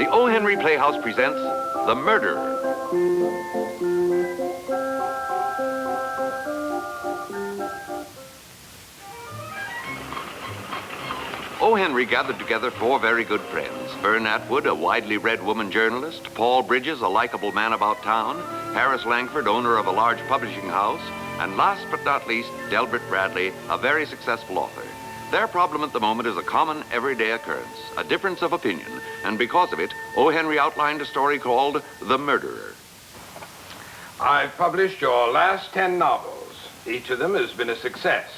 The O. Henry Playhouse presents The Murderer. O. Henry gathered together four very good friends. Fern Atwood, a widely read woman journalist. Paul Bridges, a likable man about town. Harris Langford, owner of a large publishing house. And last but not least, Delbert Bradley, a very successful author. Their problem at the moment is a common, everyday occurrence, a difference of opinion. And because of it, O. Henry outlined a story called The Murderer. I've published your last 10 novels. Each of them has been a success.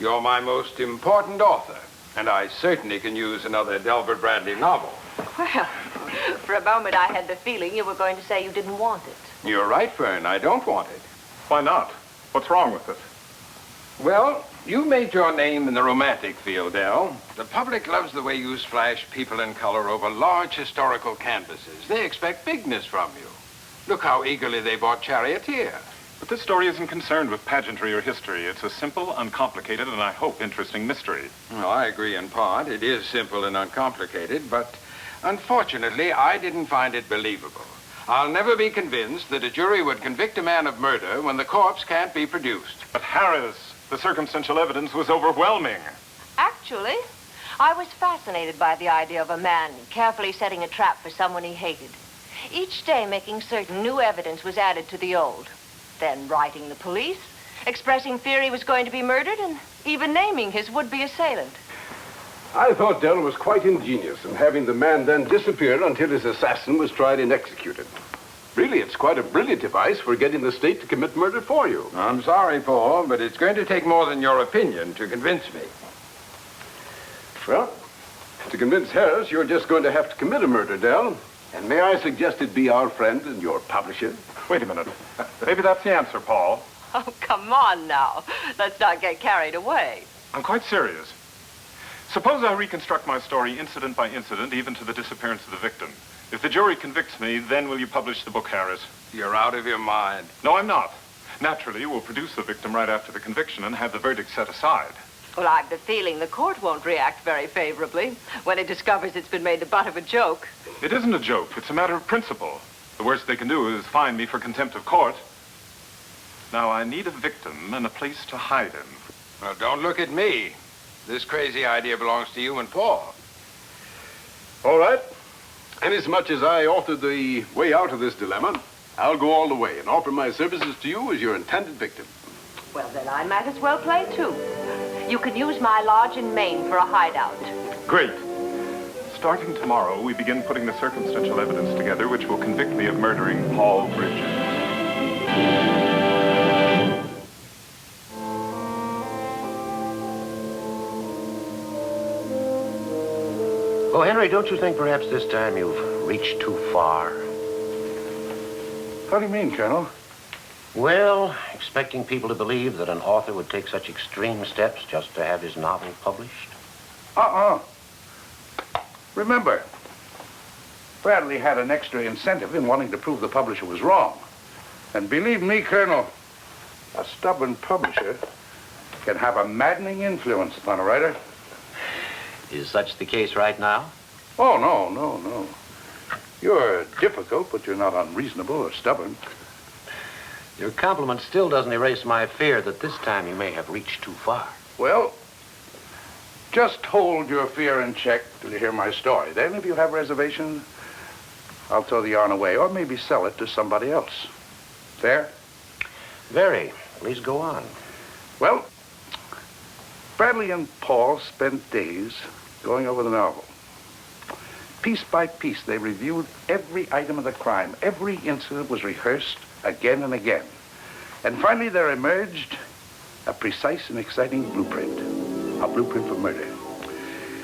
You're my most important author. And I certainly can use another Delbert Bradley novel. Well, for a moment I had the feeling you were going to say you didn't want it. You're right, Fern. I don't want it. Why not? What's wrong with it? Well, you made your name in the romantic field, Del. The public loves the way you splash people in color over large historical canvases. They expect bigness from you. Look how eagerly they bought Charioteer. But this story isn't concerned with pageantry or history. It's a simple, uncomplicated, and I hope interesting mystery. Well, I agree in part. It is simple and uncomplicated, but unfortunately, I didn't find it believable. I'll never be convinced that a jury would convict a man of murder when the corpse can't be produced. But Harris, the circumstantial evidence was overwhelming. Actually, I was fascinated by the idea of a man carefully setting a trap for someone he hated. Each day making certain new evidence was added to the old. Then writing the police, expressing fear he was going to be murdered, and even naming his would-be assailant. I thought Dell was quite ingenious in having the man then disappear until his assassin was tried and executed. Really, it's quite a brilliant device for getting the state to commit murder for you. I'm sorry, Paul, but it's going to take more than your opinion to convince me. Well, to convince Harris, you're just going to have to commit a murder, Dell. And may I suggest it be our friend and your publisher? Wait a minute. Maybe that's the answer, Paul. Oh, come on now. Let's not get carried away. I'm quite serious. Suppose I reconstruct my story incident by incident, even to the disappearance of the victim. If the jury convicts me, then will you publish the book, Harris? You're out of your mind. No, I'm not. Naturally, we'll produce the victim right after the conviction and have the verdict set aside. Well, I've the feeling the court won't react very favorably when it discovers it's been made the butt of a joke. It isn't a joke. It's a matter of principle. The worst they can do is fine me for contempt of court. Now, I need a victim and a place to hide him. Well, don't look at me. This crazy idea belongs to you and Paul. All right. Inasmuch as I authored the way out of this dilemma, I'll go all the way and offer my services to you as your intended victim. Well, then I might as well play, too. You can use my lodge in Maine for a hideout. Great. Starting tomorrow, we begin putting the circumstantial evidence together which will convict me of murdering Paul Bridges. Oh, Henry, don't you think perhaps this time you've reached too far? How do you mean, Colonel? Well, expecting people to believe that an author would take such extreme steps just to have his novel published? Remember, Bradley had an extra incentive in wanting to prove the publisher was wrong. And believe me, Colonel, a stubborn publisher can have a maddening influence upon a writer. Is such the case right now? Oh, no. You're difficult, but you're not unreasonable or stubborn. Your compliment still doesn't erase my fear that this time you may have reached too far. Well, just hold your fear in check till you hear my story. Then, if you have reservations, I'll throw the yarn away or maybe sell it to somebody else. Fair? Very. Please go on. Well, Bradley and Paul spent days going over the novel. Piece by piece, they reviewed every item of the crime. Every incident was rehearsed again and again. And finally, there emerged a precise and exciting blueprint. A blueprint for murder.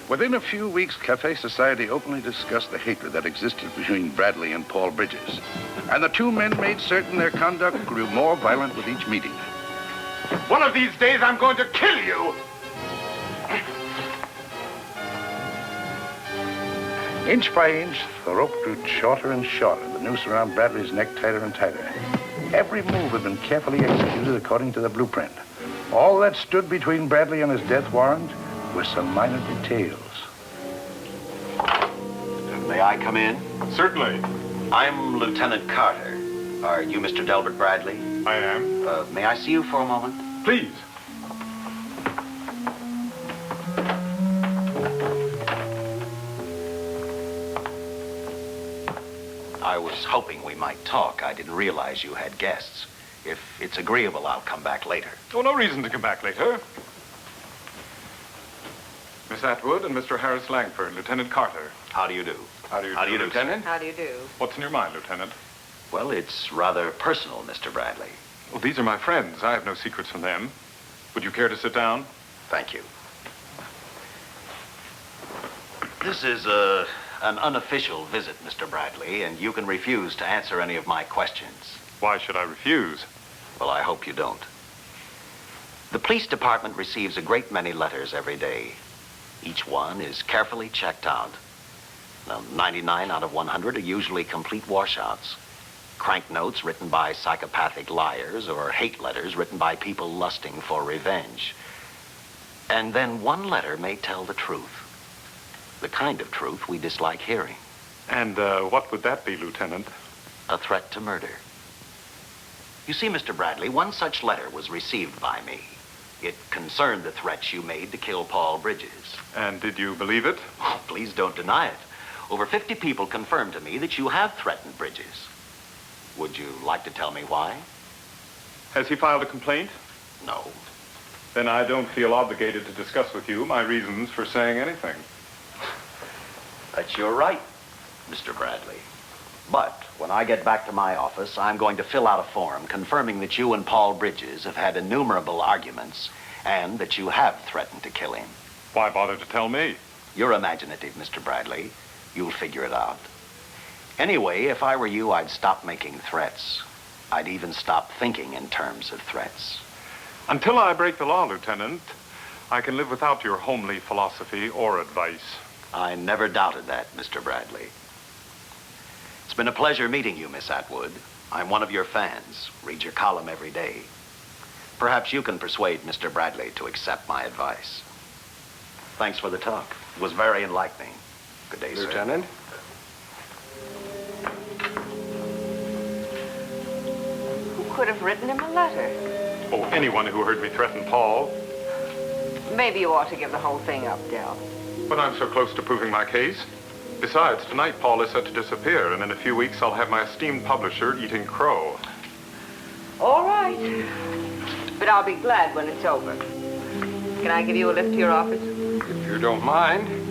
Within a few weeks, Cafe Society openly discussed the hatred that existed between Bradley and Paul Bridges. And the two men made certain their conduct grew more violent with each meeting. One of these days, I'm going to kill you! Inch by inch, the rope grew shorter and shorter, the noose around Bradley's neck tighter and tighter. Every move had been carefully executed according to the blueprint. All that stood between Bradley and his death warrant were some minor details. May I come in? Certainly. I'm Lieutenant Carter. Are you Mr. Delbert Bradley? I am. May I see you for a moment? Please. I was hoping we might talk. I didn't realize you had guests. If it's agreeable, I'll come back later. Oh, no reason to come back later. Miss Atwood and Mr. Harris Langford, Lieutenant Carter. How do you do? How do you do, Lieutenant? How do you do? What's in your mind, Lieutenant? Well, it's rather personal, Mr. Bradley. Well, these are my friends. I have no secrets from them. Would you care to sit down? Thank you. This is an unofficial visit, Mr. Bradley, and you can refuse to answer any of my questions. Why should I refuse? Well, I hope you don't. The police department receives a great many letters every day. Each one is carefully checked out. Now, 99 out of 100 are usually complete washouts. Crank notes written by psychopathic liars or hate letters written by people lusting for revenge. And then one letter may tell the truth. The kind of truth we dislike hearing. And what would that be, Lieutenant? A threat to murder. You see, Mr. Bradley, one such letter was received by me. It concerned the threats you made to kill Paul Bridges. And did you believe it? Oh, please don't deny it. Over 50 people confirmed to me that you have threatened Bridges. Would you like to tell me why? Has he filed a complaint? No. Then I don't feel obligated to discuss with you my reasons for saying anything. That's your right, Mr. Bradley. But when I get back to my office, I'm going to fill out a form confirming that you and Paul Bridges have had innumerable arguments and that you have threatened to kill him. Why bother to tell me? You're imaginative, Mr. Bradley. You'll figure it out. Anyway, if I were you, I'd stop making threats. I'd even stop thinking in terms of threats. Until I break the law, Lieutenant, I can live without your homely philosophy or advice. I never doubted that, Mr. Bradley. It's been a pleasure meeting you, Miss Atwood. I'm one of your fans. Read your column every day. Perhaps you can persuade Mr. Bradley to accept my advice. Thanks for the talk. It was very enlightening. Good day, sir. Lieutenant? Who could have written him a letter? Oh, anyone who heard me threaten Paul. Maybe you ought to give the whole thing up, Del. But I'm so close to proving my case. Besides, tonight Paul is set to disappear, and in a few weeks I'll have my esteemed publisher eating crow. All right. But I'll be glad when it's over. Can I give you a lift to your office? If you don't mind.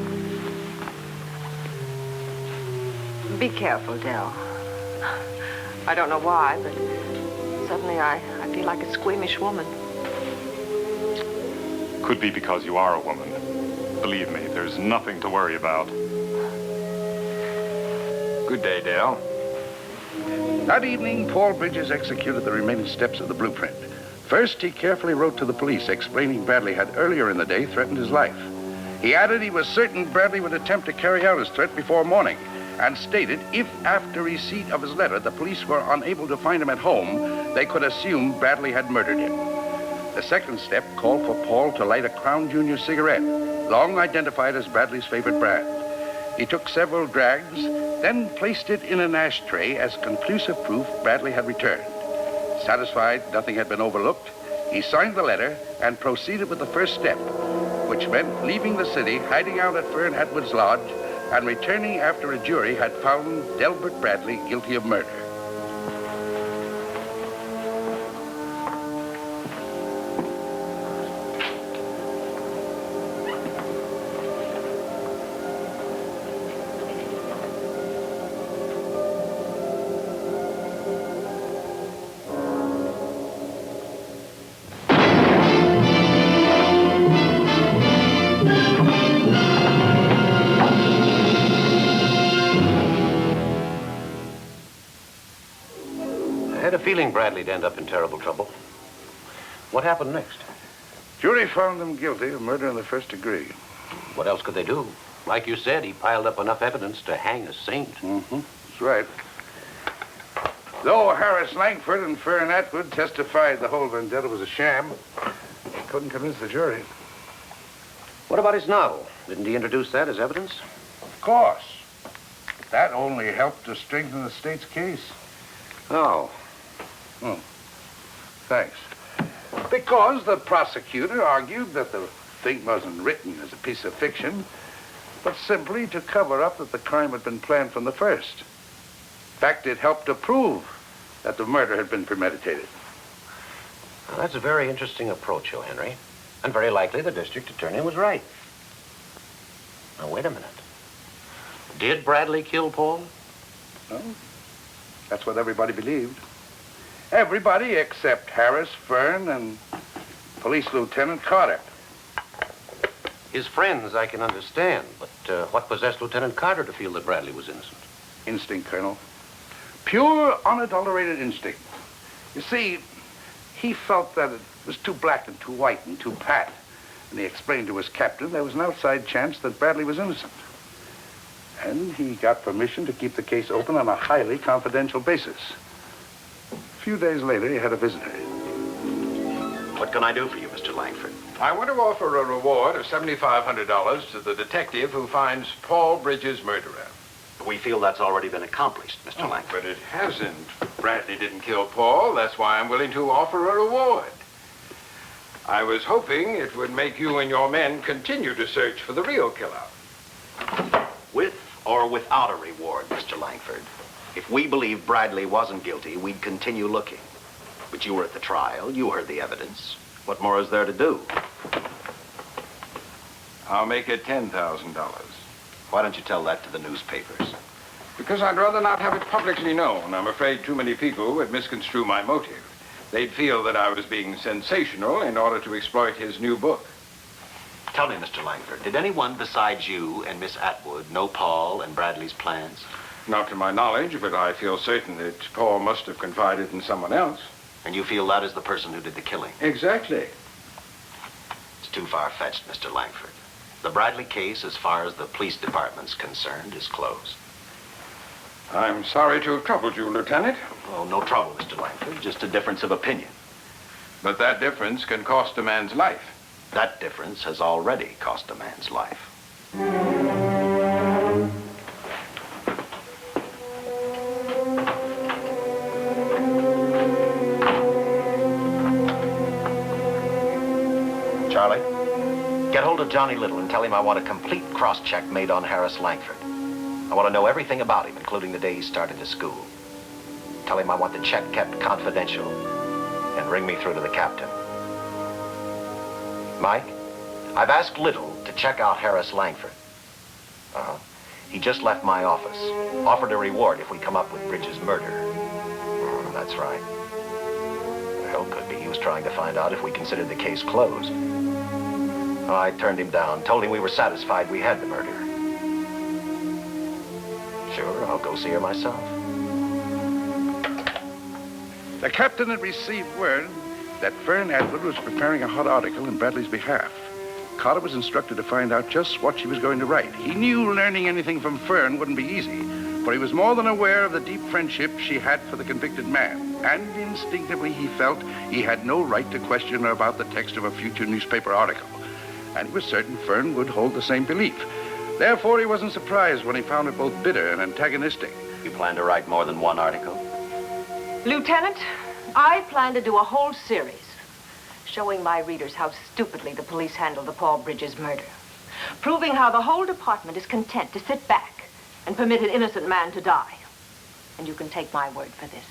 Be careful, Del. I don't know why, but suddenly I feel like a squeamish woman. Could be because you are a woman. Believe me, there's nothing to worry about. Good day, Dale. That evening, Paul Bridges executed the remaining steps of the blueprint. First, he carefully wrote to the police explaining Bradley had earlier in the day threatened his life. He added he was certain Bradley would attempt to carry out his threat before morning, and stated if after receipt of his letter the police were unable to find him at home, they could assume Bradley had murdered him. The second step called for Paul to light a Crown Junior cigarette, long identified as Bradley's favorite brand. He took several drags, then placed it in an ashtray as conclusive proof Bradley had returned. Satisfied nothing had been overlooked, he signed the letter and proceeded with the first step, which meant leaving the city, hiding out at Fern Atwood's lodge, and returning after a jury had found Delbert Bradley guilty of murder. I had a feeling Bradley'd end up in terrible trouble. What happened next? Jury found him guilty of murder in the first degree. What else could they do? Like you said, he piled up enough evidence to hang a saint. Mm-hmm. That's right. Though Harris Langford and Fern Atwood testified the whole vendetta was a sham, he couldn't convince the jury. What about his novel? Didn't he introduce that as evidence? Of course. That only helped to strengthen the state's case. Oh. Thanks. Because the prosecutor argued that the thing wasn't written as a piece of fiction, but simply to cover up that the crime had been planned from the first. In fact, it helped to prove that the murder had been premeditated. Well, that's a very interesting approach, O. Henry. And very likely the district attorney was right. Now, wait a minute. Did Bradley kill Paul? Well, that's what everybody believed. Everybody except Harris, Fern, and Police Lieutenant Carter. His friends, I can understand, but what possessed Lieutenant Carter to feel that Bradley was innocent? Instinct, Colonel. Pure, unadulterated instinct. You see, he felt that it was too black and too white and too pat. And he explained to his captain there was an outside chance that Bradley was innocent. And he got permission to keep the case open on a highly confidential basis. A few days later, he had a visitor. What can I do for you, Mr. Langford? I want to offer a reward of $7,500 to the detective who finds Paul Bridges' murderer. We feel that's already been accomplished, Mr. Langford. But it hasn't. Bradley didn't kill Paul. That's why I'm willing to offer a reward. I was hoping it would make you and your men continue to search for the real killer. With or without a reward, Mr. Langford. If we believed Bradley wasn't guilty, we'd continue looking. But you were at the trial. You heard the evidence. What more is there to do? I'll make it $10,000. Why don't you tell that to the newspapers? Because I'd rather not have it publicly known. I'm afraid too many people would misconstrue my motive. They'd feel that I was being sensational in order to exploit his new book. Tell me, Mr. Langford, did anyone besides you and Miss Atwood know Paul and Bradley's plans? Not to my knowledge, but I feel certain that Paul must have confided in someone else. And you feel that is the person who did the killing? Exactly. It's too far-fetched, Mr. Langford. The Bradley case, as far as the police department's concerned, is closed. I'm sorry to have troubled you, Lieutenant. Oh, no trouble, Mr. Langford. Just a difference of opinion. But that difference can cost a man's life. That difference has already cost a man's life. Charlie, get hold of Johnny Little and tell him I want a complete cross-check made on Harris Langford. I want to know everything about him, including the day he started to school. Tell him I want the check kept confidential and ring me through to the captain. Mike, I've asked Little to check out Harris Langford. He just left my office. Offered a reward if we come up with Bridges' murder. That's right. Well, could be he was trying to find out if we considered the case closed. I turned him down, told him we were satisfied we had the murder. Sure, I'll go see her myself. The captain had received word that Fern Atwood was preparing a hot article in Bradley's behalf. Carter was instructed to find out just what she was going to write. He knew learning anything from Fern wouldn't be easy, for he was more than aware of the deep friendship she had for the convicted man. And instinctively he felt he had no right to question her about the text of a future newspaper article. And he was certain Fern would hold the same belief. Therefore, he wasn't surprised when he found her both bitter and antagonistic. You plan to write more than one article? Lieutenant, I plan to do a whole series showing my readers how stupidly the police handled the Paul Bridges murder, proving how the whole department is content to sit back and permit an innocent man to die. And you can take my word for this.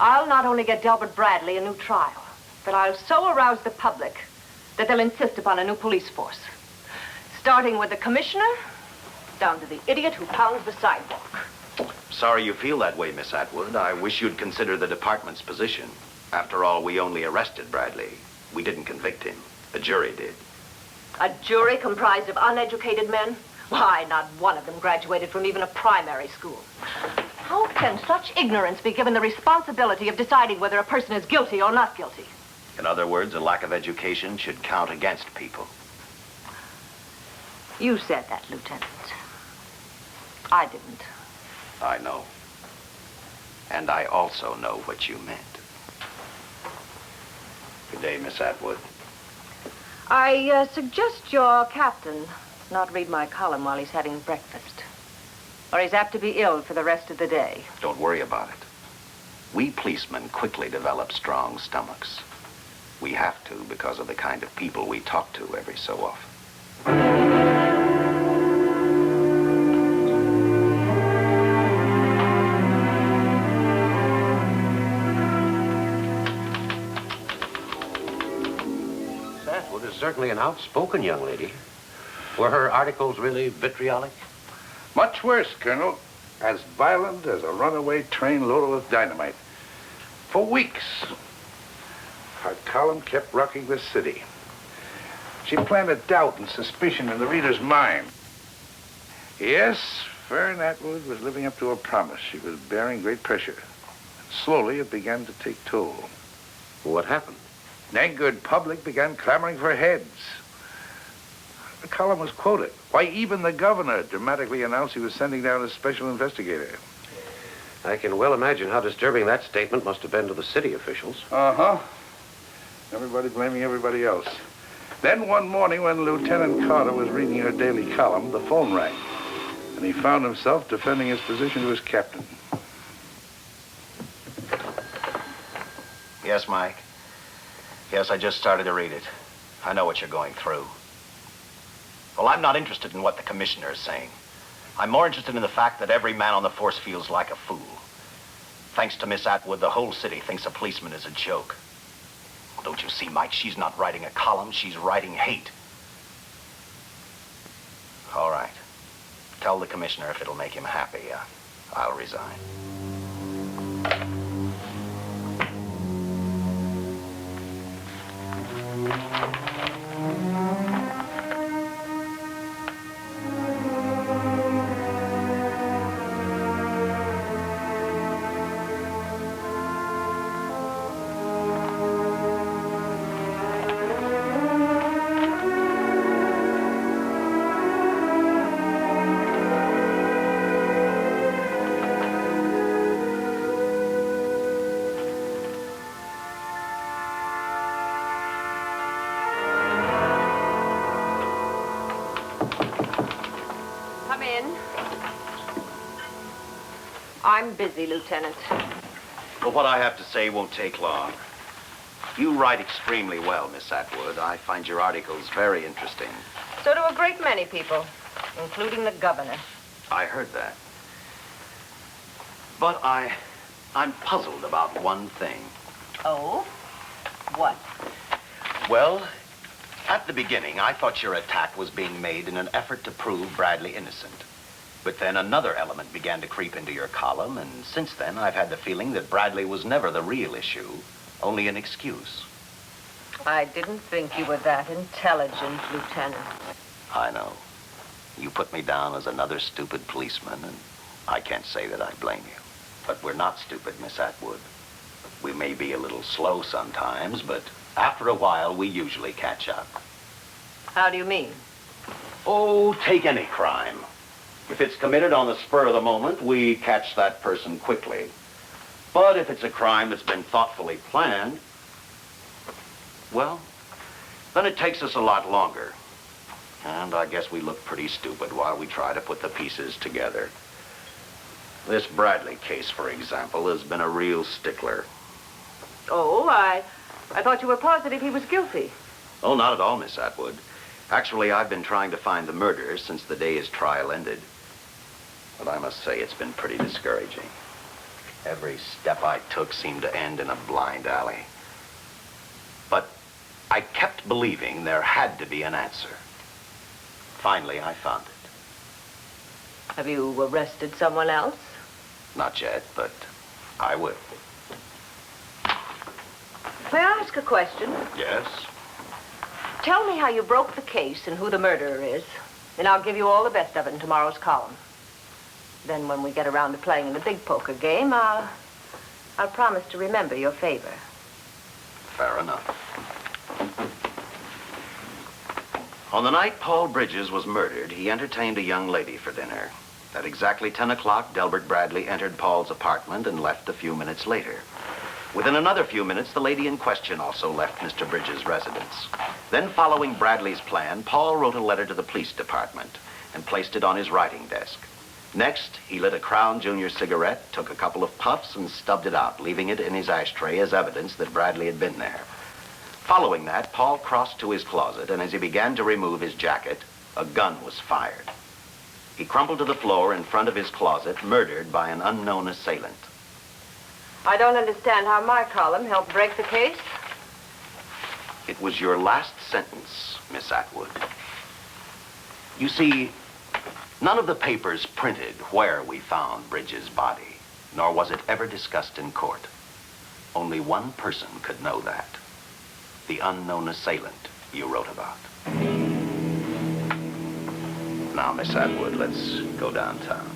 I'll not only get Delbert Bradley a new trial, but I'll so arouse the public that they'll insist upon a new police force, starting with the commissioner down to the idiot who pounds the sidewalk. Sorry you feel that way, Miss Atwood. I wish you'd consider the department's position. After all, we only arrested Bradley. We didn't convict him. The jury did. A jury comprised of uneducated men? Why, not one of them graduated from even a primary school. How can such ignorance be given the responsibility of deciding whether a person is guilty or not guilty? In other words, a lack of education should count against people. You said that, Lieutenant. I didn't. I know. And I also know what you meant. Good day, Miss Atwood. I suggest your captain not read my column while he's having breakfast. or he's apt to be ill for the rest of the day. Don't worry about it. We policemen quickly develop strong stomachs. We have to because of the kind of people we talk to every so often. Certainly an outspoken young lady. Were her articles really vitriolic? Much worse, Colonel. As violent as a runaway train loaded with dynamite. For weeks, her column kept rocking the city. She planted doubt and suspicion in the reader's mind. Yes, Fern Atwood was living up to her promise. She was bearing great pressure. Slowly, it began to take toll. What happened? An angered public began clamoring for heads. The column was quoted. Why, even the governor dramatically announced he was sending down a special investigator. I can well imagine how disturbing that statement must have been to the city officials. Uh-huh. Everybody blaming everybody else. Then one morning when Lieutenant Carter was reading her daily column, the phone rang, and he found himself defending his position to his captain. Yes, Mike. Yes, I just started to read it. I know what you're going through. Well, I'm not interested in what the commissioner is saying. I'm more interested in the fact that every man on the force feels like a fool. Thanks to Miss Atwood, the whole city thinks a policeman is a joke. Don't you see, Mike? She's not writing a column, she's writing hate. All right. Tell the commissioner if it'll make him happy. I'll resign. I'm busy, Lieutenant. Well, what I have to say won't take long. You write extremely well, Miss Atwood. I find your articles very interesting. So do a great many people, including the governor. I heard that. But I'm puzzled about one thing. Oh? What? Well, at the beginning, I thought your attack was being made in an effort to prove Bradley innocent. But then another element began to creep into your column, and since then, I've had the feeling that Bradley was never the real issue, only an excuse. I didn't think you were that intelligent, Lieutenant. I know. You put me down as another stupid policeman, and I can't say that I blame you. But we're not stupid, Miss Atwood. We may be a little slow sometimes, but after a while, we usually catch up. How do you mean? Oh, take any crime. If it's committed on the spur of the moment, we catch that person quickly. But if it's a crime that's been thoughtfully planned, well, then it takes us a lot longer. And I guess we look pretty stupid while we try to put the pieces together. This Bradley case, for example, has been a real stickler. Oh, I thought you were positive he was guilty. Oh, not at all, Miss Atwood. Actually, I've been trying to find the murderer since the day his trial ended. But I must say, it's been pretty discouraging. Every step I took seemed to end in a blind alley. But I kept believing there had to be an answer. Finally, I found it. Have you arrested someone else? Not yet, but I will. May I ask a question? Yes? Tell me how you broke the case and who the murderer is, and I'll give you all the best of it in tomorrow's column. Then when we get around to playing in the big poker game, I'll promise to remember your favor. Fair enough. On the night Paul Bridges was murdered, he entertained a young lady for dinner. At exactly 10 o'clock, Delbert Bradley entered Paul's apartment and left a few minutes later. Within another few minutes, the lady in question also left Mr. Bridges' residence. Then, following Bradley's plan, Paul wrote a letter to the police department and placed it on his writing desk. Next, he lit a Crown Junior cigarette, took a couple of puffs, and stubbed it out, leaving it in his ashtray as evidence that Bradley had been there. Following that, Paul crossed to his closet, and as he began to remove his jacket, a gun was fired. He crumpled to the floor in front of his closet, murdered by an unknown assailant. I don't understand how my column helped break the case. It was your last sentence, Miss Atwood. You see, none of the papers printed where we found Bridges' body, nor was it ever discussed in court. Only one person could know that. The unknown assailant you wrote about. Now, Miss Atwood, let's go downtown.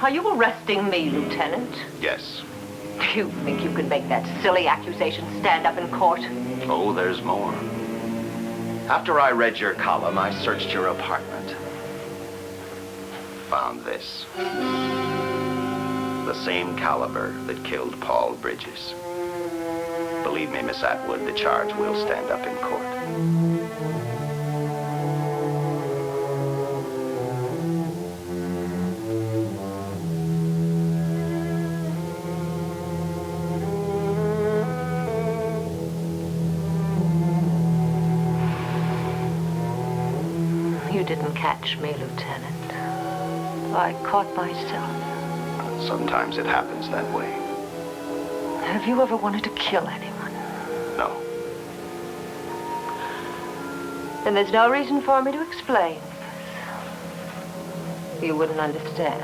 Are you arresting me, Lieutenant? Yes. Do you think you can make that silly accusation stand up in court? Oh, there's more. After I read your column, I searched your apartment. Found this. The same caliber that killed Paul Bridges. Believe me, Miss Atwood, the charge will stand up in court. You didn't catch me, Lieutenant. I caught myself. Sometimes it happens that way. Have you ever wanted to kill anyone? No. Then there's no reason for me to explain. You wouldn't understand.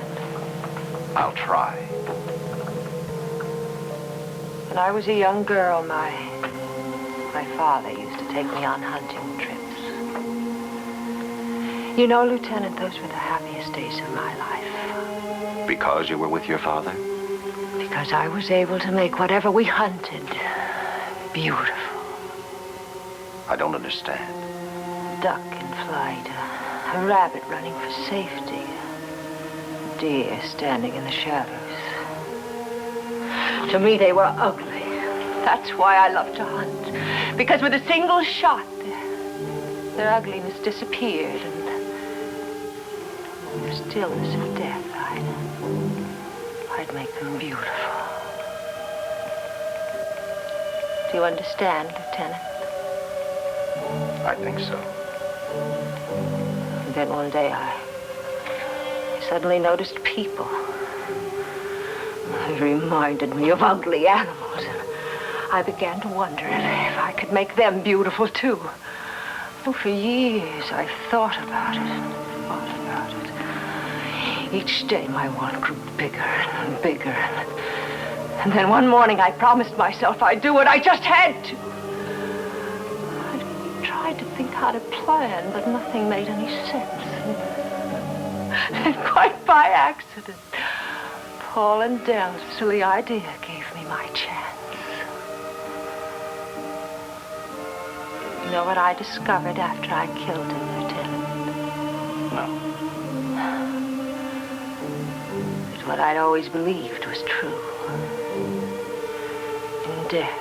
I'll try. When I was a young girl, my father used to take me on hunting trips. You know, Lieutenant, those were the happiest days of my life. Because you were with your father? Because I was able to make whatever we hunted beautiful. I don't understand. A duck in flight, a rabbit running for safety, a deer standing in the shadows. To me, they were ugly. That's why I love to hunt. Because with a single shot, their ugliness disappeared, and in the stillness of death, I'd make them beautiful. Do you understand, Lieutenant? I think so. And then one day I suddenly noticed people. They reminded me of ugly animals. And I began to wonder if I could make them beautiful, too. Oh, for years I thought about it and thought about it. Each day my want grew bigger and bigger. And then one morning I promised myself I'd do it. I just had to. I tried to think how to plan, but nothing made any sense. And quite by accident, Paul and Dell's silly idea gave me my chance. You know what I discovered after I killed him, Lieutenant? No. It's what I'd always believed was true. In death,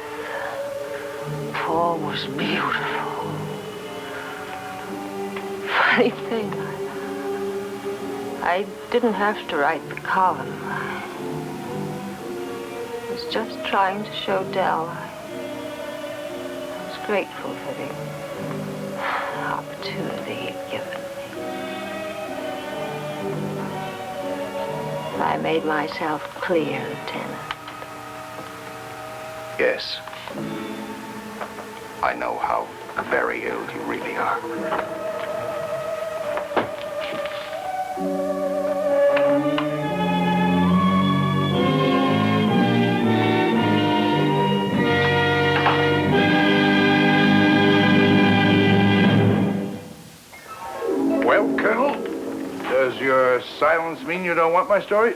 Paul was beautiful. Funny thing, I didn't have to write the column. I was just trying to show Dell I was grateful for the opportunity he'd given me. I made myself clear, Lieutenant. Yes. I know how very ill you really are. Well, Colonel, does your silence mean you don't want my story?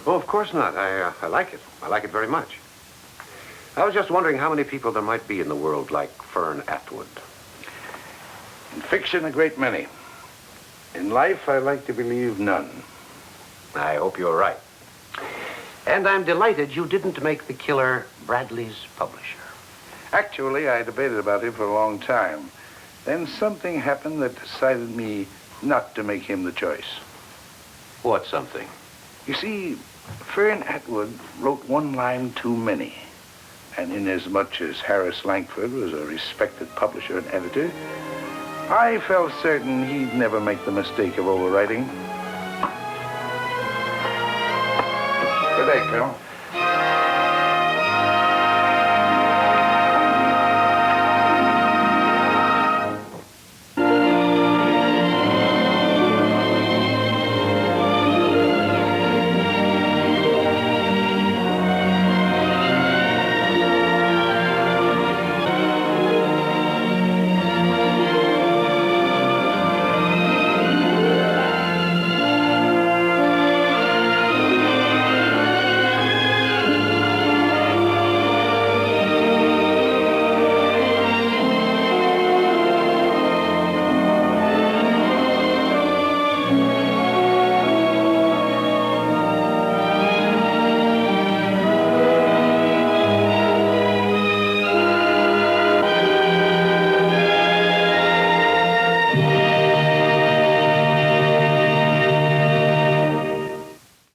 Oh, of course not. I like it. I like it very much. I was just wondering how many people there might be in the world like Fern Atwood. In fiction, a great many. In life, I like to believe none. I hope you're right. And I'm delighted you didn't make the killer Bradley's publisher. Actually, I debated about him for a long time. Then something happened that decided me not to make him the choice. What something? You see, Fern Atwood wrote one line too many. And inasmuch as Harris Langford was a respected publisher and editor, I felt certain he'd never make the mistake of overwriting. Good day, Colonel.